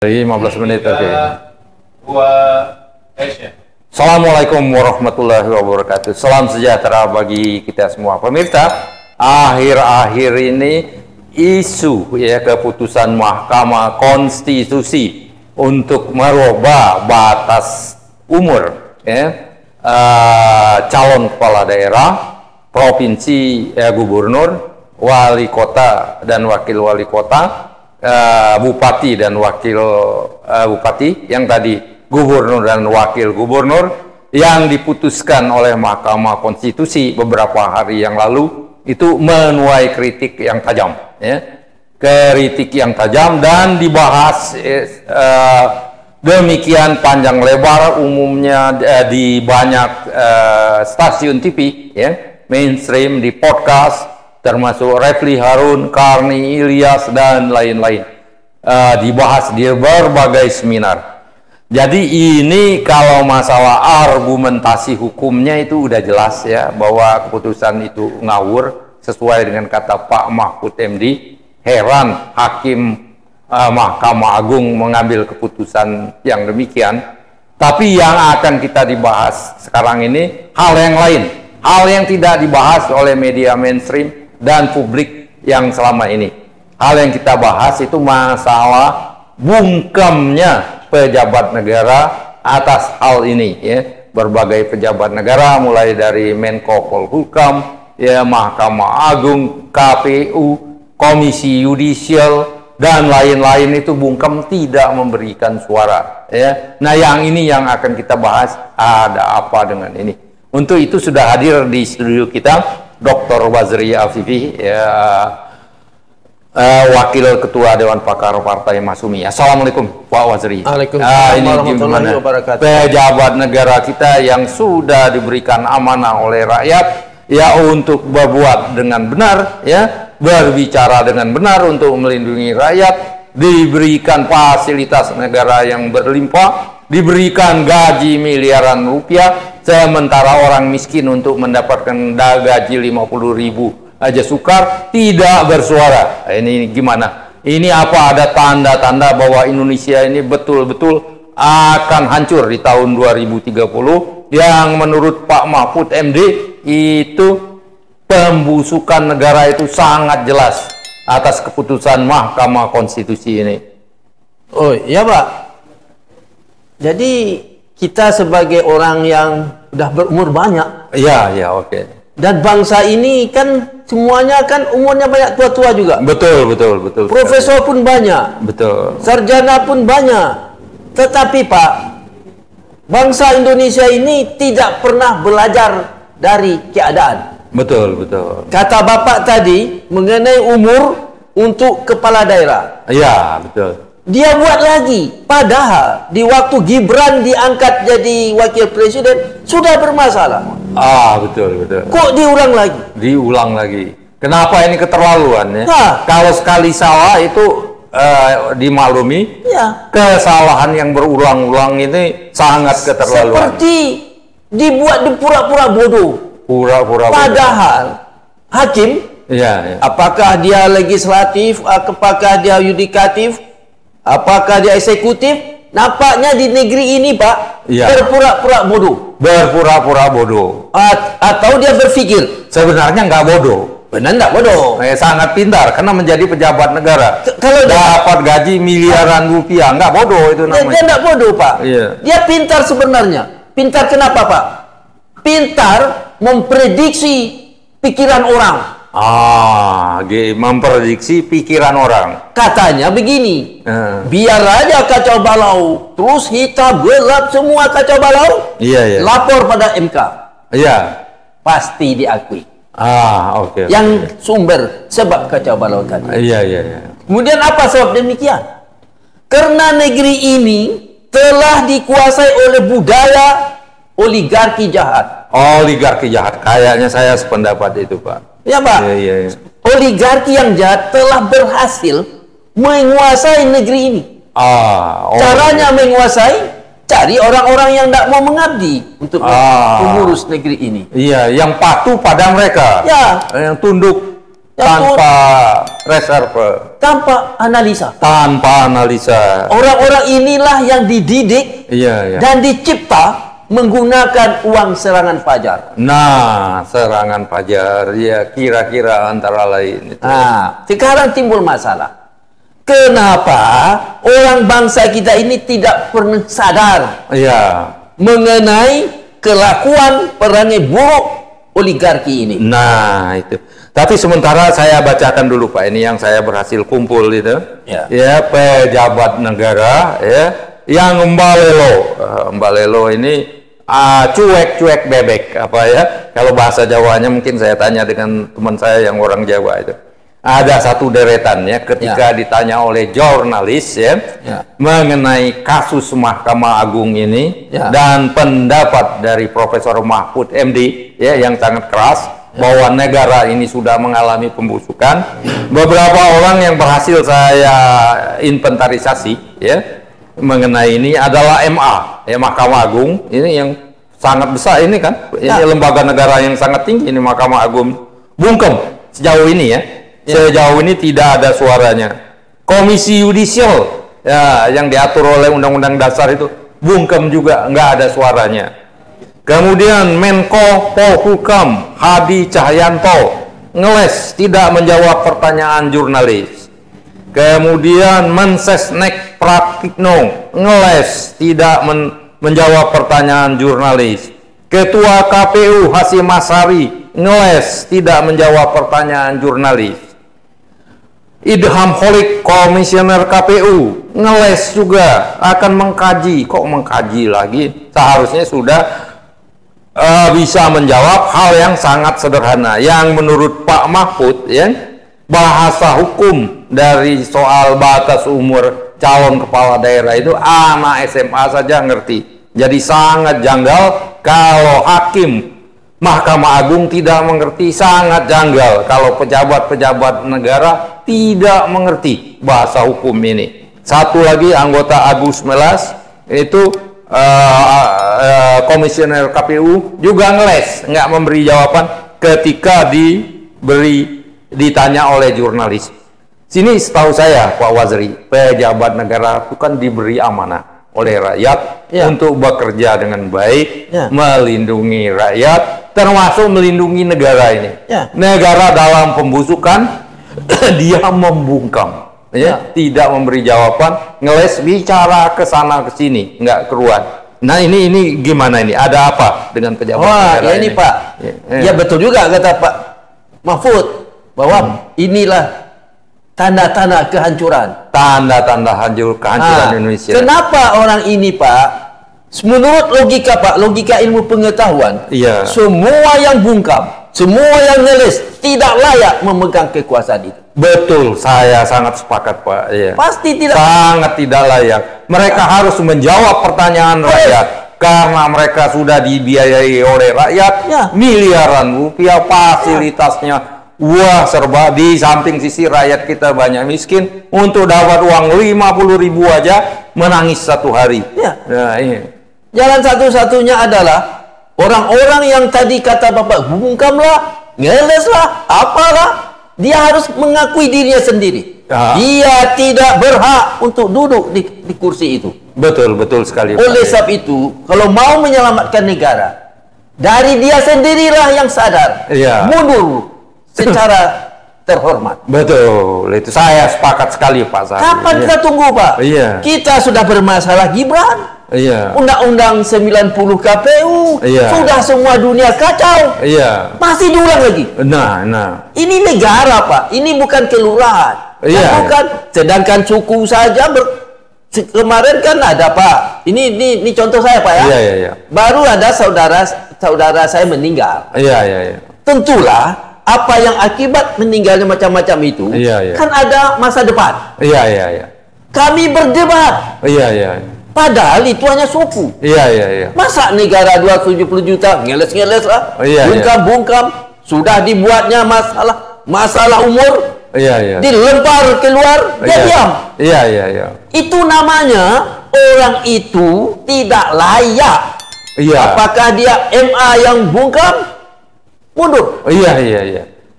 15 menit, oke. Action. Assalamualaikum warahmatullahi wabarakatuh. Salam sejahtera bagi kita semua. Pemirsa, akhir-akhir ini isu ya keputusan Mahkamah Konstitusi untuk merubah batas umur ya, calon kepala daerah, provinsi, gubernur, wali kota dan wakil wali kota, bupati dan wakil bupati, yang tadi gubernur dan wakil gubernur, yang diputuskan oleh Mahkamah Konstitusi beberapa hari yang lalu itu menuai kritik yang tajam ya. Kritik yang tajam dan dibahas demikian panjang lebar, umumnya di banyak stasiun TV ya, mainstream, di podcast, termasuk Refli Harun, Karni Ilyas dan lain-lain, dibahas di berbagai seminar. Jadi ini kalau masalah argumentasi hukumnya itu udah jelas ya, bahwa keputusan itu ngawur sesuai dengan kata Pak Mahfud MD. Heran hakim Mahkamah Agung mengambil keputusan yang demikian. Tapi yang akan kita dibahas sekarang ini hal yang lain, hal yang tidak dibahas oleh media mainstream dan publik yang selama ini. Hal yang kita bahas itu masalah bungkamnya pejabat negara atas hal ini ya. Berbagai pejabat negara mulai dari Menko Polhukam ya, Mahkamah Agung, KPU, Komisi Yudisial dan lain-lain itu bungkam tidak memberikan suara ya. Nah, yang ini yang akan kita bahas, ada apa dengan ini. Untuk itu sudah hadir di studio kita Dr. Wazri Afifi ya, Wakil Ketua Dewan Pakar Partai Masyumi. Assalamualaikum Pak Wazri. Waalaikumsalam warahmatullahi wabarakatuh. Pejabat negara kita yang sudah diberikan amanah oleh rakyat ya untuk berbuat dengan benar ya, berbicara dengan benar untuk melindungi rakyat, diberikan fasilitas negara yang berlimpah, diberikan gaji miliaran rupiah, sementara orang miskin untuk mendapatkan gaji 50.000 aja sukar, tidak bersuara. Ini gimana? Ini apa ada tanda-tanda bahwa Indonesia ini betul-betul akan hancur di tahun 2030 yang menurut Pak Mahfud MD itu pembusukan negara itu sangat jelas atas keputusan Mahkamah Konstitusi ini. Oh iya Pak, jadi kita sebagai orang yang udah berumur banyak, ya oke. Dan bangsa ini kan semuanya kan umurnya banyak, tua-tua juga. Betul. Profesor pun banyak. Betul. Sarjana pun banyak. Tetapi Pak, bangsa Indonesia ini tidak pernah belajar dari keadaan. Betul. Kata Bapak tadi mengenai umur untuk kepala daerah. Iya, betul. Dia buat lagi. Padahal di waktu Gibran diangkat jadi wakil presiden sudah bermasalah. Betul. Kok Diulang lagi. Kenapa ini keterlaluan ya? Nah. Kalau sekali salah itu dimaklumi. Ya. Kesalahan yang berulang-ulang ini sangat keterlaluan. Seperti dibuat pura-pura bodoh. Padahal hakim, ya. Apakah dia legislatif, apakah dia yudikatif, apakah dia eksekutif, nampaknya di negeri ini Pak, ya, berpura-pura bodoh. Atau dia berpikir sebenarnya nggak bodoh. Benar nggak bodoh? Sangat pintar karena menjadi pejabat negara. Kalau dapat gaji miliaran rupiah, nggak bodoh itu namanya. Dia nggak bodoh Pak. Iya. Dia pintar sebenarnya. Pintar kenapa Pak? Pintar memprediksi pikiran orang. Memprediksi pikiran orang. Katanya begini, biar aja kacau balau, terus hitam gelap semua kacau balau. Iya. Lapor pada MK. Iya. Pasti diakui. Oke. Yang sumber sebab kacau balau tadi. Iya. Kemudian apa sebab demikian? Karena negeri ini telah dikuasai oleh budaya oligarki jahat. Oligarki jahat, kayaknya saya sependapat itu Pak. Ya Pak. Iya. Oligarki yang jahat telah berhasil menguasai negeri ini. Caranya menguasai, cari orang-orang yang tidak mau mengabdi untuk mengurus negeri ini. Iya, yang patuh pada mereka. Ya. Yang tunduk tanpa reserve, tanpa analisa. Orang-orang inilah yang dididik dan dicipta menggunakan uang serangan fajar. Nah, serangan fajar, ya kira-kira antara lain itu. Nah, sekarang timbul masalah. Kenapa orang bangsa kita ini tidak pernah sadar mengenai kelakuan perangai buruk oligarki ini? Nah, itu. Tapi sementara saya bacakan dulu Pak, ini yang saya berhasil kumpul itu. Ya, pejabat negara yang mbalelo ini cuek-cuek bebek apa ya, kalau bahasa Jawanya mungkin saya tanya dengan teman saya yang orang Jawa itu. Ada satu deretan ya ketika ditanya oleh jurnalis mengenai kasus Mahkamah Agung ini dan pendapat dari Profesor Mahfud MD yang sangat keras bahwa negara ini sudah mengalami pembusukan. Beberapa orang yang berhasil saya inventarisasi mengenai ini adalah Mahkamah Agung ini yang sangat besar ini kan, ini lembaga negara yang sangat tinggi ini Mahkamah Agung. Bungkem sejauh ini sejauh ini tidak ada suaranya. Komisi Yudisial yang diatur oleh Undang-Undang Dasar itu bungkem juga nggak ada suaranya. Kemudian Menko Polhukam Hadi Cahyanto ngeles tidak menjawab pertanyaan jurnalis. Kemudian Mensesnek Pratikno ngeles tidak menjawab pertanyaan jurnalis. Ketua KPU Hasyim Asyari ngeles tidak menjawab pertanyaan jurnalis. Idham Holik Komisioner KPU ngeles juga akan mengkaji. Kok mengkaji lagi? Seharusnya sudah bisa menjawab hal yang sangat sederhana yang menurut Pak Mahfud bahasa hukum dari soal batas umur calon kepala daerah itu anak SMA saja ngerti. Jadi sangat janggal kalau hakim Mahkamah Agung tidak mengerti, sangat janggal kalau pejabat-pejabat negara tidak mengerti bahasa hukum ini. Satu lagi anggota Agus Melas itu komisioner KPU juga ngeles, nggak memberi jawaban ketika ditanya oleh jurnalis. Sini setahu saya Pak Wazri, pejabat negara itu kan diberi amanah oleh rakyat untuk bekerja dengan baik, melindungi rakyat, termasuk melindungi negara ini. Negara dalam pembusukan dia membungkam, tidak memberi jawaban, ngeles bicara ke sana ke sini, nggak keruan. Nah ini gimana ini? Ada apa dengan pejabat negara ini Pak? Ya betul juga kata Pak Mahfud bahwa inilah tanda-tanda kehancuran. Tanda-tanda kehancuran Indonesia. Kenapa orang ini Pak, menurut logika Pak, logika ilmu pengetahuan, semua yang bungkam, semua yang ngeles tidak layak memegang kekuasaan itu. Betul, saya sangat sepakat Pak. Pasti tidak. Sangat tidak layak. Mereka harus menjawab pertanyaan rakyat. Karena mereka sudah dibiayai oleh rakyat, miliaran rupiah fasilitasnya. Wah serba, di samping sisi rakyat kita banyak miskin, untuk dapat uang 50.000 aja menangis satu hari. Jalan satu-satunya adalah orang-orang yang tadi kata Bapak bungkamlah, ngeleslah, apalah, dia harus mengakui dirinya sendiri. Dia tidak berhak untuk duduk di kursi itu. Betul sekali. Oleh sebab itu, kalau mau menyelamatkan negara, dari dia sendirilah yang sadar, mundur secara terhormat. Betul, itu saya sepakat sekali Pak Sari. Kapan kita tunggu Pak? Kita sudah bermasalah Gibran, Undang-Undang 90 KPU, sudah semua dunia kacau, masih diulang lagi. Ini negara Pak, ini bukan kelurahan, bukan. Sedangkan suku saja kemarin kan ada Pak. Ini contoh saya Pak Baru ada saudara saya meninggal. Tentulah apa yang akibat meninggalnya macam-macam itu kan ada masa depan. Kami berdebat. Padahal itu hanya suku. Masa negara 270 juta ngeles-ngeles lah. Bungkam-bungkam. Sudah dibuatnya masalah umur. Dilempar keluar, dia diam. Itu namanya orang itu tidak layak. Apakah dia MA yang bungkam? Mundur.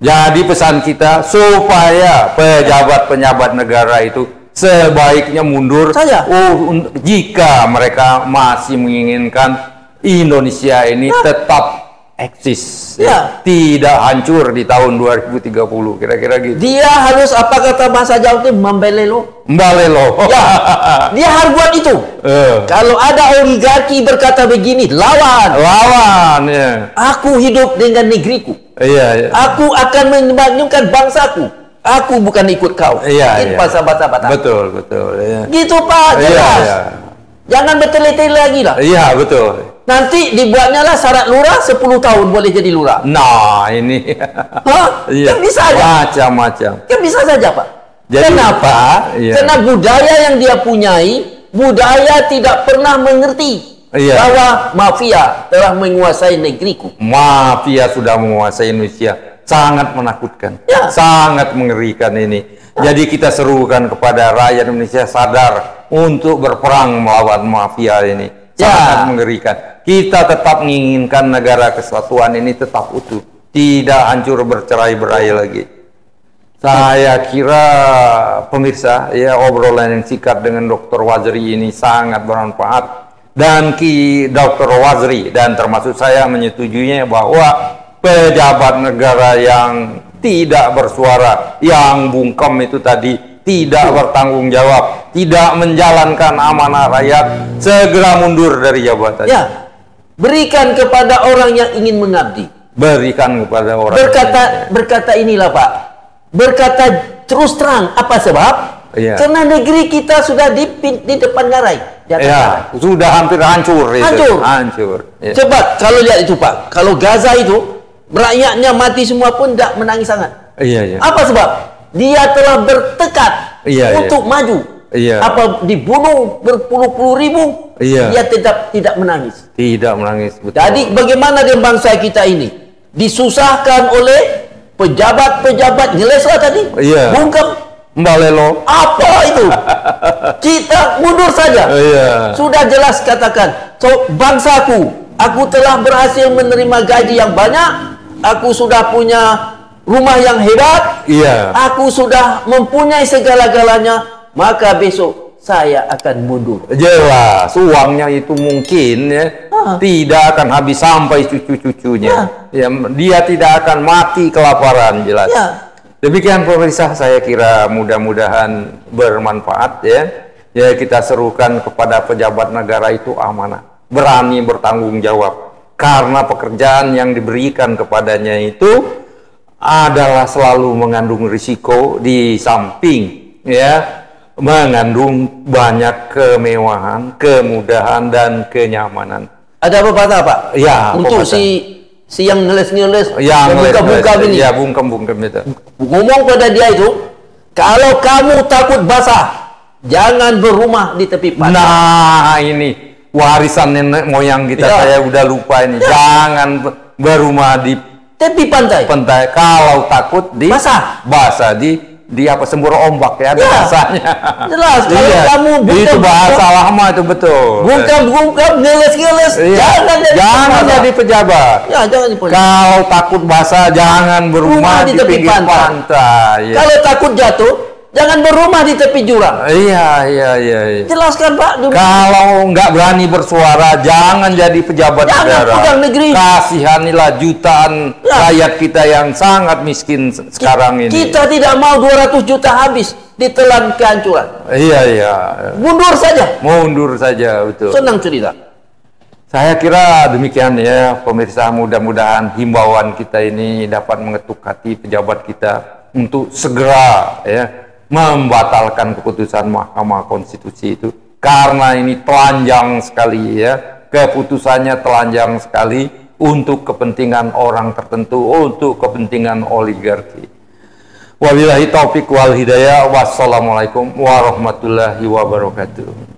Jadi pesan kita supaya pejabat-pejabat negara itu sebaiknya mundur saja. Jika mereka masih menginginkan Indonesia ini tetap eksis, tidak hancur di tahun 2030, kira-kira gitu. Dia harus, apa kata bahasa Jawa itu, membelelo. Ya, dia harus buat itu. Kalau ada oligarki berkata begini, lawan ya. Aku hidup dengan negeriku. Aku akan membangunkan bangsaku. Aku bukan ikut kau. Itu bahasa-bahasa Batak. Betul. Ya. Gitu Pak, jelas. Jangan bertele-tele lagi lah. Iya, betul. Nanti dibuatnya lah syarat lurah 10 tahun boleh jadi lurah. Nah, ini. Kan bisa aja. Macam-macam. Kan bisa saja, Pak. Jadi, kenapa? Karena budaya yang dia punyai, budaya tidak pernah mengerti bahwa mafia telah menguasai negeriku. Mafia sudah menguasai Indonesia. Sangat menakutkan. Sangat mengerikan ini. Jadi kita serukan kepada rakyat Indonesia sadar untuk berperang melawan mafia ini. Sangat mengerikan. Kita tetap menginginkan negara kesatuan ini tetap utuh, tidak hancur bercerai-berai lagi. Saya kira pemirsa, ya, obrolan yang singkat dengan Dr. Wazri ini sangat bermanfaat, dan Dr. Wazri dan termasuk saya menyetujuinya bahwa pejabat negara yang tidak bersuara, yang bungkem itu tadi, tidak bertanggung jawab, tidak menjalankan amanah rakyat, segera mundur dari jabatan. Berikan kepada orang yang ingin mengabdi. Berikan kepada orang. Berkata inilah Pak. Berkata terus terang. Apa sebab? Karena negeri kita sudah di depan garai. Sudah hampir hancur. Hancur. Coba kalau lihat itu Pak. Kalau Gaza itu rakyatnya mati semua pun tidak menangis sangat. Apa sebab? Dia telah bertekad untuk maju. Apa dibunuh berpuluh-puluh ribu, dia tetap tidak menangis. Tidak menangis, betul. Jadi bagaimana dengan bangsa kita ini? Disusahkan oleh pejabat-pejabat, jelaslah tadi. Bungkem, Mbalelo. Apa itu? Kita mundur saja. Sudah jelas katakan. So, bangsaku, aku telah berhasil menerima gaji yang banyak. Aku sudah punya rumah yang hebat. Aku sudah mempunyai segala-galanya. Maka besok saya akan mundur. Jelas, uangnya itu mungkin tidak akan habis sampai cucu-cucunya. Dia tidak akan mati kelaparan, jelas. Demikian pemirsa, saya kira mudah-mudahan bermanfaat ya. Kita serukan kepada pejabat negara itu amanah, berani bertanggung jawab, karena pekerjaan yang diberikan kepadanya itu adalah selalu mengandung risiko, di samping mengandung banyak kemewahan, kemudahan, dan kenyamanan. Ada pepatah Pak? Untuk si yang ngeles-ngeles, yang bungkam ini. Bungkam itu. Ngomong pada dia itu, kalau kamu takut basah, jangan berumah di tepi pantai. Nah, ini warisan nenek moyang kita, saya udah lupa ini. Jangan berumah di tepi pantai. Kalau takut di basah di apa, sembur ombak bahasanya. Jelas, kalau kamu itu bahasa lama itu, betul. Bungkam, ngeles-ngeles, jangan jadi pejabat. Kalau takut basah, jangan berumah di tepi pantai. Kalau takut jatuh, jangan berumah di tepi jurang. Jelaskan Pak. Kalau nggak berani bersuara, jangan jadi pejabat negara. Kasihanilah jutaan rakyat kita yang sangat miskin sekarang ini. Kita tidak mau 200 juta habis ditelan kehancuran. Mundur saja. Betul. Senang cerita. Saya kira demikian ya pemirsa, mudah-mudahan himbauan kita ini dapat mengetuk hati pejabat kita untuk segera membatalkan keputusan Mahkamah Konstitusi itu, karena ini telanjang sekali keputusannya telanjang sekali untuk kepentingan orang tertentu, untuk kepentingan oligarki. Wabillahi taufiq wal hidayah. Wassalamualaikum warahmatullahi wabarakatuh.